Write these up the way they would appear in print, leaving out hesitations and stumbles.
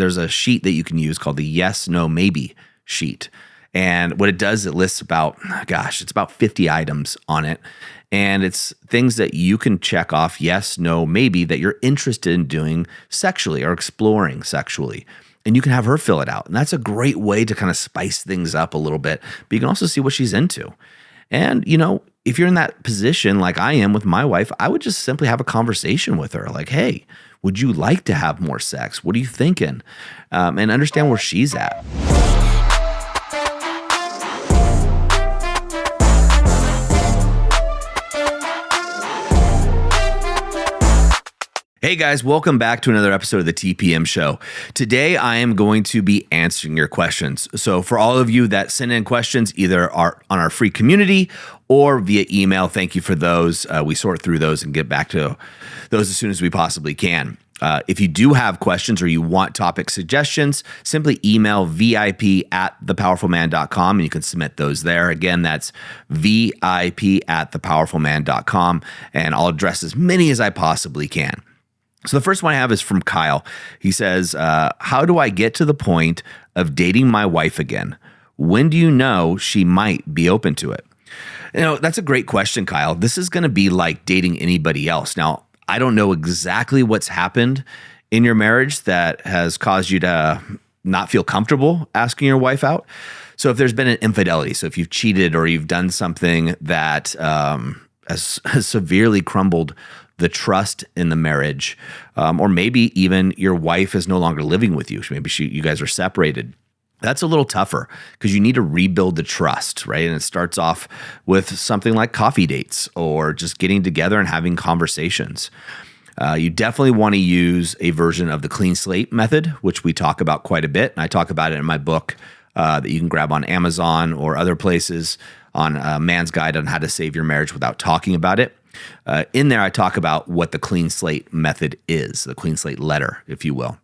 there's a sheet that you can use called the yes, no, maybe sheet. And what it does, it lists it's about 50 items on it. And it's things that you can check off, yes, no, maybe, that you're interested in doing sexually or exploring sexually. And you can have her fill it out. And that's a great way to kind of spice things up a little bit. But you can also see what she's into. And, if you're in that position like I am with my wife, I would just simply have a conversation with her. Like, hey, would you like to have more sex? What are you thinking? And understand where she's at. Hey guys, welcome back to another episode of the TPM Show. Today, I am going to be answering your questions. So for all of you that send in questions, either are on our free community or via email, thank you for those. We sort through those and get back to those as soon as we possibly can. If you do have questions or you want topic suggestions, simply email vip@thepowerfulman.com and you can submit those there. Again, that's vip@thepowerfulman.com, and I'll address as many as I possibly can. So the first one I have is from Kyle. He says, how do I get to the point of dating my wife again? When do you know she might be open to it? That's a great question, Kyle. This is going to be like dating anybody else. Now, I don't know exactly what's happened in your marriage that has caused you to not feel comfortable asking your wife out. So if there's been an infidelity, so if you've cheated or you've done something that has severely crumbled the trust in the marriage, or maybe even your wife is no longer living with you. Maybe you guys are separated. That's a little tougher because you need to rebuild the trust, right? And it starts off with something like coffee dates or just getting together and having conversations. You definitely want to use a version of the Clean Slate Method, which we talk about quite a bit. And I talk about it in my book that you can grab on Amazon or other places, on a Man's Guide on How to Save Your Marriage Without Talking About It. In there, I talk about what the Clean Slate Method is, the Clean Slate letter, if you will.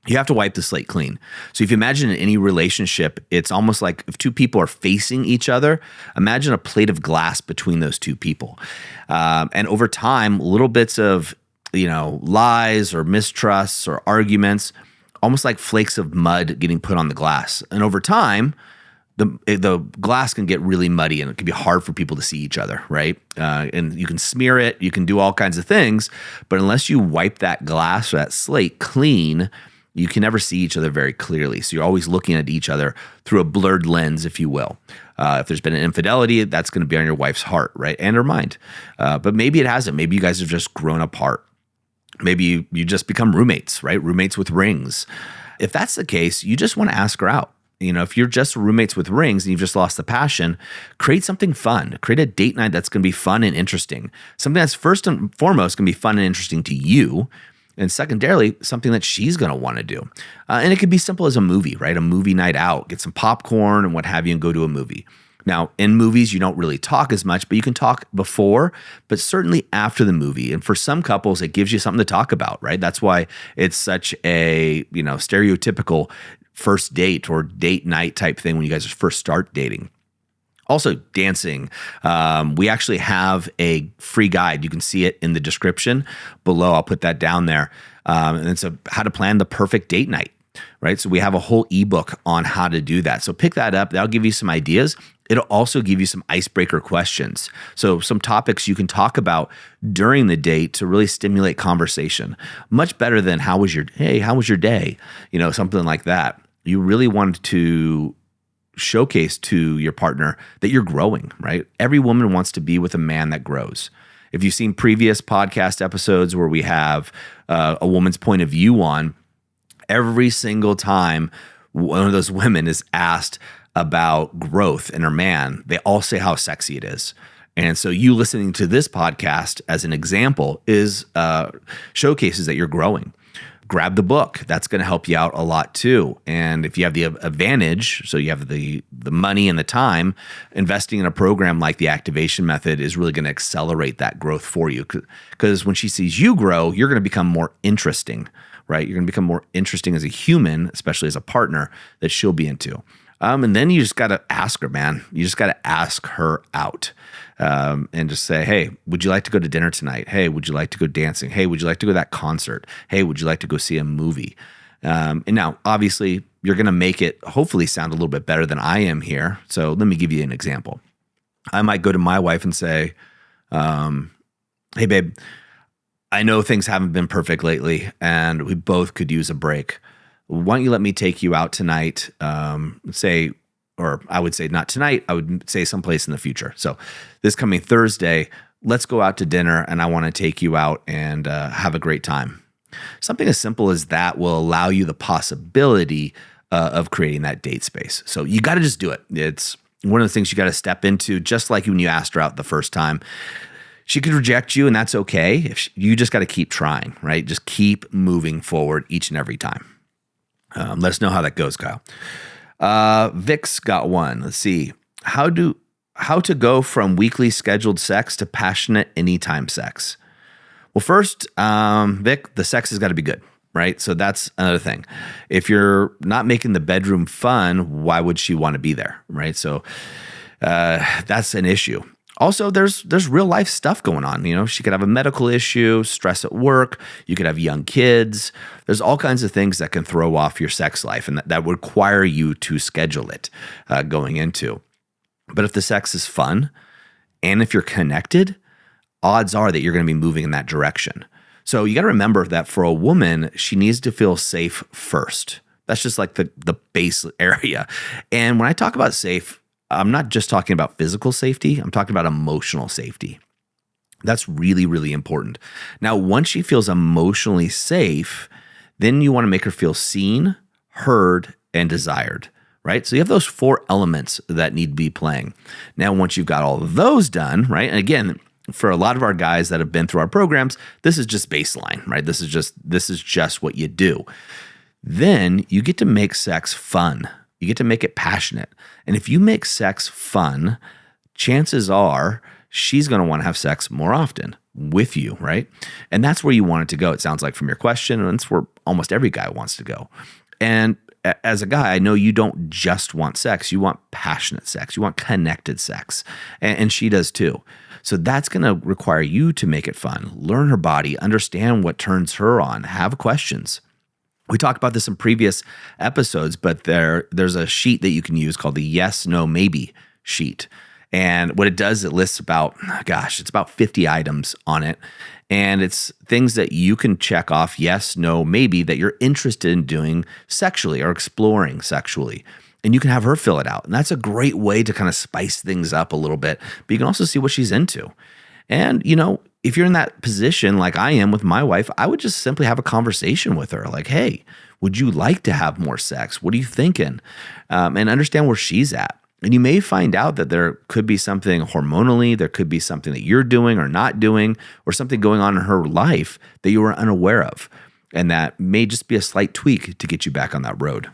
You have to wipe the slate clean. So if you imagine in any relationship, it's almost like if two people are facing each other, imagine a plate of glass between those two people. And over time, little bits of lies or mistrusts or arguments, almost like flakes of mud getting put on the glass. And over time, the glass can get really muddy and it can be hard for people to see each other, right? And you can smear it, you can do all kinds of things, but unless you wipe that glass or that slate clean, you can never see each other very clearly. So you're always looking at each other through a blurred lens, if you will. If there's been an infidelity, that's going to be on your wife's heart, right? And her mind. But maybe it hasn't. Maybe you guys have just grown apart. Maybe you just become roommates, right? Roommates with rings. If that's the case, you just want to ask her out. If you're just roommates with rings and you've just lost the passion, create something fun. Create a date night that's going to be fun and interesting. Something that's first and foremost going to be fun and interesting to you. And secondarily, something that she's going to want to do. And it could be simple as a movie, right? A movie night out, get some popcorn and what have you and go to a movie. Now, in movies, you don't really talk as much, but you can talk before, but certainly after the movie. And for some couples, it gives you something to talk about, right? That's why it's such a, stereotypical first date or date night type thing when you guys first start dating. Also, dancing. We actually have a free guide. You can see it in the description below. I'll put that down there. And it's how to plan the perfect date night, right? So we have a whole ebook on how to do that. So pick that up. That'll give you some ideas. It'll also give you some icebreaker questions. So some topics you can talk about during the date to really stimulate conversation. Much better than how was your day? Something like that. You really want to showcase to your partner that you're growing, right? Every woman wants to be with a man that grows. If you've seen previous podcast episodes where we have a woman's point of view on, every single time one of those women is asked about growth in her man, they all say how sexy it is. And so you listening to this podcast as an example is showcases that you're growing. Grab the book. That's going to help you out a lot too. And if you have the advantage, so you have the money and the time, investing in a program like the Activation Method is really going to accelerate that growth for you. Because when she sees you grow, you're going to become more interesting, right? You're going to become more interesting as a human, especially as a partner that she'll be into. And then you just got to ask her, man. You just got to ask her out and just say, hey, would you like to go to dinner tonight? Hey, would you like to go dancing? Hey, would you like to go to that concert? Hey, would you like to go see a movie? And now, obviously, you're going to make it hopefully sound a little bit better than I am here. So let me give you an example. I might go to my wife and say, hey, babe, I know things haven't been perfect lately, and we both could use a break. Why don't you let me take you out tonight? Or I would say not tonight, I would say someplace in the future. So this coming Thursday, let's go out to dinner, and I want to take you out and have a great time. Something as simple as that will allow you the possibility of creating that date space. So you got to just do it. It's one of the things you got to step into, just like when you asked her out the first time. She could reject you, and that's okay. You just got to keep trying, right? Just keep moving forward each and every time. Let us know how that goes, Kyle. Vic's got one. Let's see. How to go from weekly scheduled sex to passionate anytime sex? Well, first, Vic, the sex has got to be good, right? So that's another thing. If you're not making the bedroom fun, why would she want to be there, right? So that's an issue. Also, there's real life stuff going on. You know, she could have a medical issue, stress at work. You could have young kids. There's all kinds of things that can throw off your sex life, and that require you to schedule it going into. But if the sex is fun, and if you're connected, odds are that you're going to be moving in that direction. So you got to remember that for a woman, she needs to feel safe first. That's just like the base area. And when I talk about safe, I'm not just talking about physical safety. I'm talking about emotional safety. That's really, really important. Now, once she feels emotionally safe, then you want to make her feel seen, heard, and desired, right? So you have those 4 elements that need to be playing. Now, once you've got all of those done, right? And again, for a lot of our guys that have been through our programs, this is just baseline, right? This is just what you do. Then you get to make sex fun. You get to make it passionate. And if you make sex fun, chances are she's going to want to have sex more often with you, right? And that's where you want it to go. It sounds like from your question, and that's where almost every guy wants to go. And as a guy, I know you don't just want sex. You want passionate sex. You want connected sex. And she does too. So that's going to require you to make it fun. Learn her body, understand what turns her on, have questions. We talked about this in previous episodes, but there's a sheet that you can use called the yes, no, maybe sheet. And what it does, it lists it's about 50 items on it. And it's things that you can check off, yes, no, maybe, that you're interested in doing sexually or exploring sexually. And you can have her fill it out. And that's a great way to kind of spice things up a little bit. But you can also see what she's into. And, you know, if you're in that position like I am with my wife, I would just simply have a conversation with her. Like, hey, would you like to have more sex? What are you thinking? And understand where she's at. And you may find out that there could be something hormonally, there could be something that you're doing or not doing, or something going on in her life that you were unaware of. And that may just be a slight tweak to get you back on that road.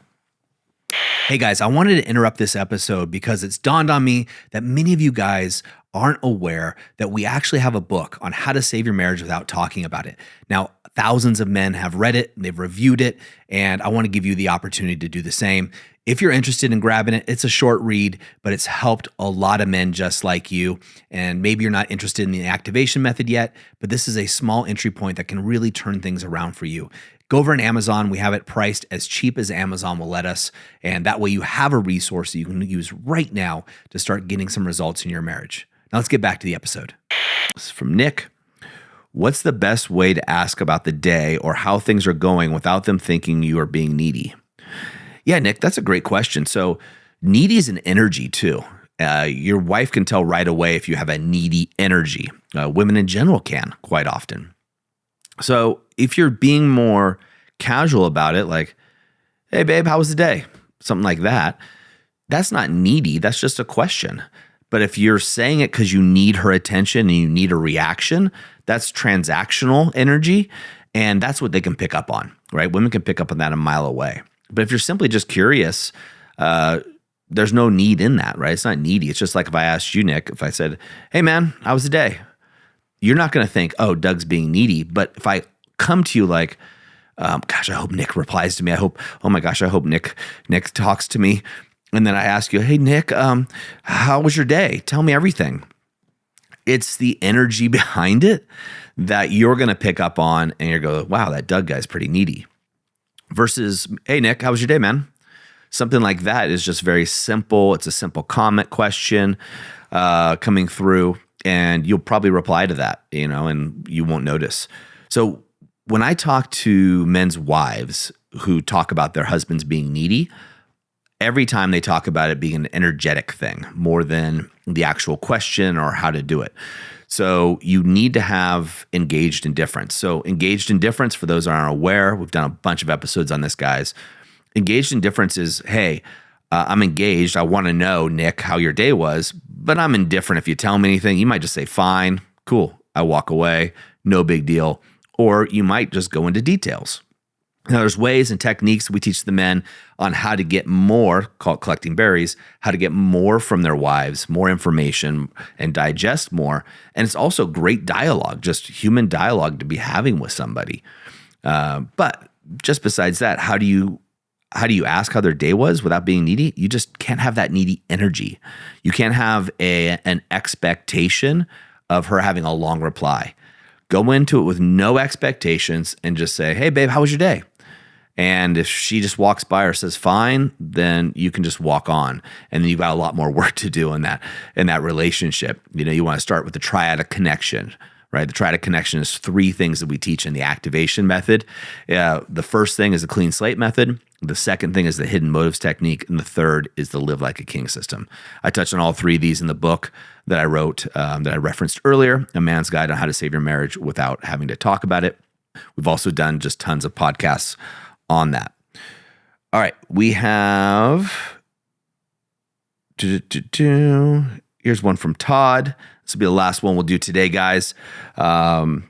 Hey guys, I wanted to interrupt this episode because it's dawned on me that many of you guys aren't aware that we actually have a book on how to save your marriage without talking about it. Now, thousands of men have read it, they've reviewed it, and I want to give you the opportunity to do the same. If you're interested in grabbing it, it's a short read, but it's helped a lot of men just like you. And maybe you're not interested in the activation method yet, but this is a small entry point that can really turn things around for you. Go over on Amazon. We have it priced as cheap as Amazon will let us. And that way you have a resource that you can use right now to start getting some results in your marriage. Now let's get back to the episode. This is from Nick. What's the best way to ask about the day or how things are going without them thinking you are being needy? Yeah, Nick, that's a great question. So needy is an energy too. Your wife can tell right away if you have a needy energy. Women in general can quite often. So if you're being more casual about it, like, hey, babe, how was the day? Something like that, that's not needy. That's just a question. But if you're saying it because you need her attention and you need a reaction, that's transactional energy. And that's what they can pick up on, right? Women can pick up on that a mile away. But if you're simply just curious, there's no need in that, right? It's not needy. It's just like if I asked you, Nick, if I said, hey, man, how was the day? You're not going to think, oh, Doug's being needy. But if I come to you like, gosh, I hope Nick replies to me. I hope Nick talks to me. And then I ask you, hey, Nick, how was your day? Tell me everything. It's the energy behind it that you're going to pick up on and you're going, wow, that Doug guy's pretty needy. versus, hey, Nick, how was your day, man? Something like that is just very simple. It's a simple comment question coming through, and you'll probably reply to that, and you won't notice. So when I talk to men's wives who talk about their husbands being needy, every time they talk about it being an energetic thing more than the actual question or how to do it. So you need to have engaged indifference. So engaged indifference, for those that aren't aware, we've done a bunch of episodes on this, guys. Engaged indifference is, hey, I'm engaged. I want to know, Nick, how your day was, but I'm indifferent if you tell me anything. You might just say, fine, cool. I walk away, no big deal. Or you might just go into details. Now, there's ways and techniques we teach the men on how to get more, called collecting berries, how to get more from their wives, more information, and digest more. And it's also great dialogue, just human dialogue to be having with somebody. But just besides that, how do you ask how their day was without being needy? You just can't have that needy energy. You can't have an expectation of her having a long reply. Go into it with no expectations and just say, hey, babe, how was your day? And if she just walks by or says fine, then you can just walk on. And then you've got a lot more work to do in that relationship. You want to start with the triadic connection, right? The triadic connection is 3 things that we teach in the activation method. The first thing is the Clean Slate Method. The second thing is the hidden motives technique. And the third is the live like a king system. I touched on all 3 of these in the book that I wrote, that I referenced earlier, A Man's Guide on How to Save Your Marriage Without Having to Talk About It. We've also done just tons of podcasts on that. All right, we have, here's one from Todd. This will be the last one we'll do today, guys. Todd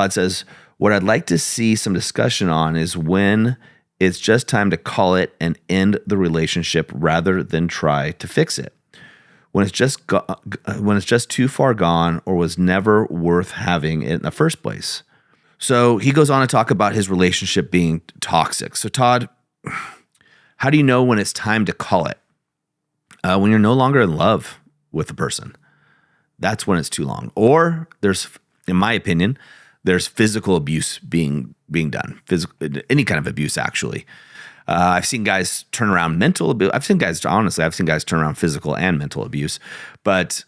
says, what I'd like to see some discussion on is when it's just time to call it and end the relationship rather than try to fix it. When it's just too far gone or was never worth having it in the first place. So he goes on to talk about his relationship being toxic. So Todd, how do you know when it's time to call it? When you're no longer in love with the person. That's when it's too long. Or there's, in my opinion, there's physical abuse being done. Any kind of abuse, actually. I've seen guys turn around mental abuse. I've seen guys turn around physical and mental abuse. But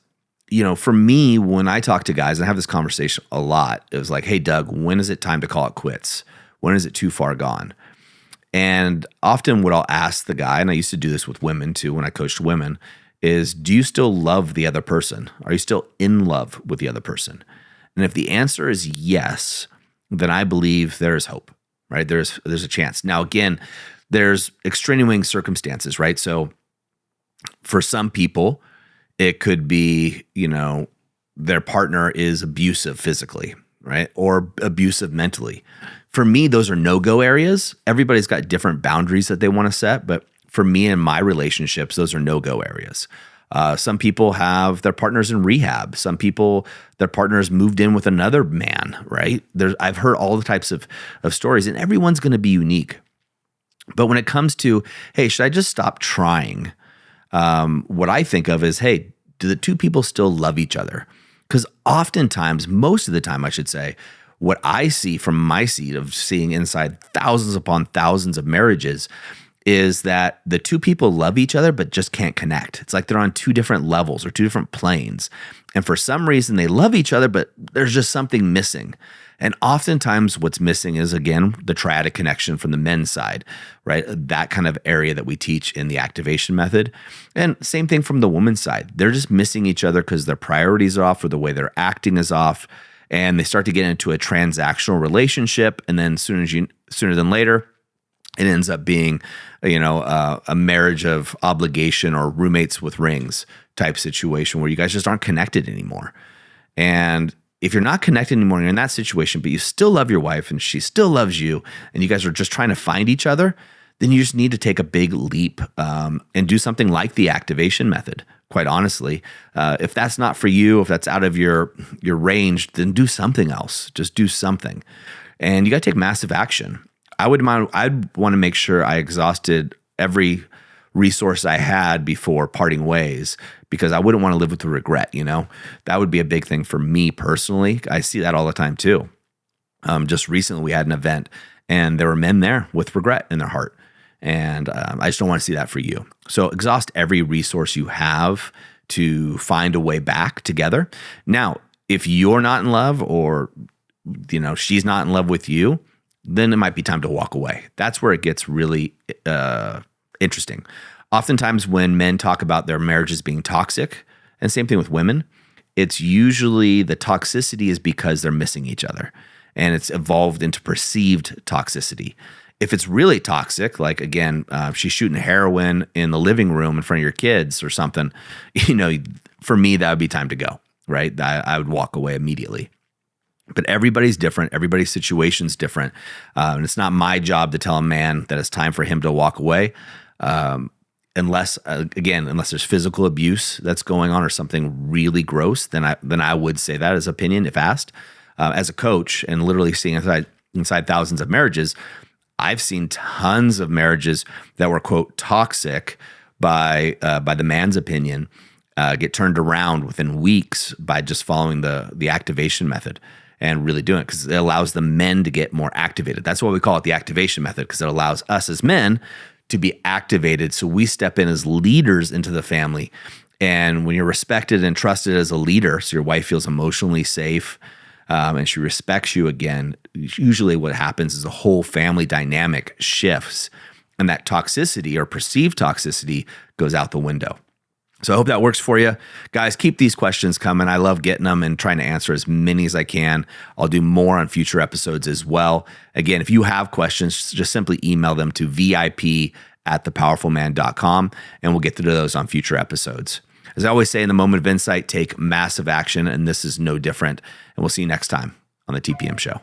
for me, when I talk to guys, and I have this conversation a lot, it was like, hey, Doug, when is it time to call it quits? When is it too far gone? And often what I'll ask the guy, and I used to do this with women too when I coached women, is do you still love the other person? Are you still in love with the other person? And if the answer is yes, then I believe there is hope, right? There's a chance. Now, again, there's extenuating circumstances, right? So for some people, it could be, their partner is abusive physically, right? Or abusive mentally. For me, those are no-go areas. Everybody's got different boundaries that they want to set, but for me and my relationships, those are no-go areas. Some people have their partners in rehab. Some people, their partners moved in with another man, right? I've heard all the types of stories, and everyone's going to be unique. But when it comes to, hey, should I just stop trying? What I think of is, hey, do the 2 people still love each other? Because oftentimes, most of the time, I should say, what I see from my seat of seeing inside thousands upon thousands of marriages is that the 2 people love each other, but just can't connect. It's like they're on 2 different levels or 2 different planes. And for some reason, they love each other, but there's just something missing. And oftentimes what's missing is, again, the triadic connection from the men's side, right? That kind of area that we teach in the activation method. And same thing from the woman's side. They're just missing each other because their priorities are off or the way they're acting is off. And they start to get into a transactional relationship. And then sooner than later, it ends up being, a marriage of obligation or roommates with rings type situation where you guys just aren't connected anymore. And if you're not connected anymore, you're in that situation, but you still love your wife and she still loves you, and you guys are just trying to find each other, then you just need to take a big leap and do something like the activation method. Quite honestly, if that's not for you, if that's out of your range, then do something else. Just do something, and you got to take massive action. I'd want to make sure I exhausted every resource I had before parting ways, because I wouldn't want to live with the regret. That would be a big thing for me personally. I see that all the time too. Just recently we had an event And there were men there with regret in their heart. And I just don't want to see that for you. So exhaust every resource you have to find a way back together. Now, if you're not in love, or she's not in love with you, then it might be time to walk away. That's where it gets really interesting. Oftentimes when men talk about their marriages being toxic, and same thing with women, it's usually the toxicity is because they're missing each other, and it's evolved into perceived toxicity. If it's really toxic, like again, she's shooting heroin in the living room in front of your kids or something, for me, that would be time to go, right? I would walk away immediately. But everybody's different. Everybody's situation's different. And it's not my job to tell a man that it's time for him to walk away. Unless there's physical abuse that's going on or something really gross, then I would say that as opinion if asked. As a coach and literally seeing inside thousands of marriages, I've seen tons of marriages that were, quote, toxic by the man's opinion get turned around within weeks by just following the activation method and really doing it, because it allows the men to get more activated. That's why we call it the activation method, because it allows us as men to be activated. So we step in as leaders into the family. And when you're respected and trusted as a leader, so your wife feels emotionally safe, and she respects you again, usually what happens is the whole family dynamic shifts, and that toxicity or perceived toxicity goes out the window. So I hope that works for you. Guys, keep these questions coming. I love getting them and trying to answer as many as I can. I'll do more on future episodes as well. Again, if you have questions, just simply email them to vip@thepowerfulman.com, and we'll get through those on future episodes. As I always say, in the moment of insight, take massive action, and this is no different. And we'll see you next time on the TPM Show.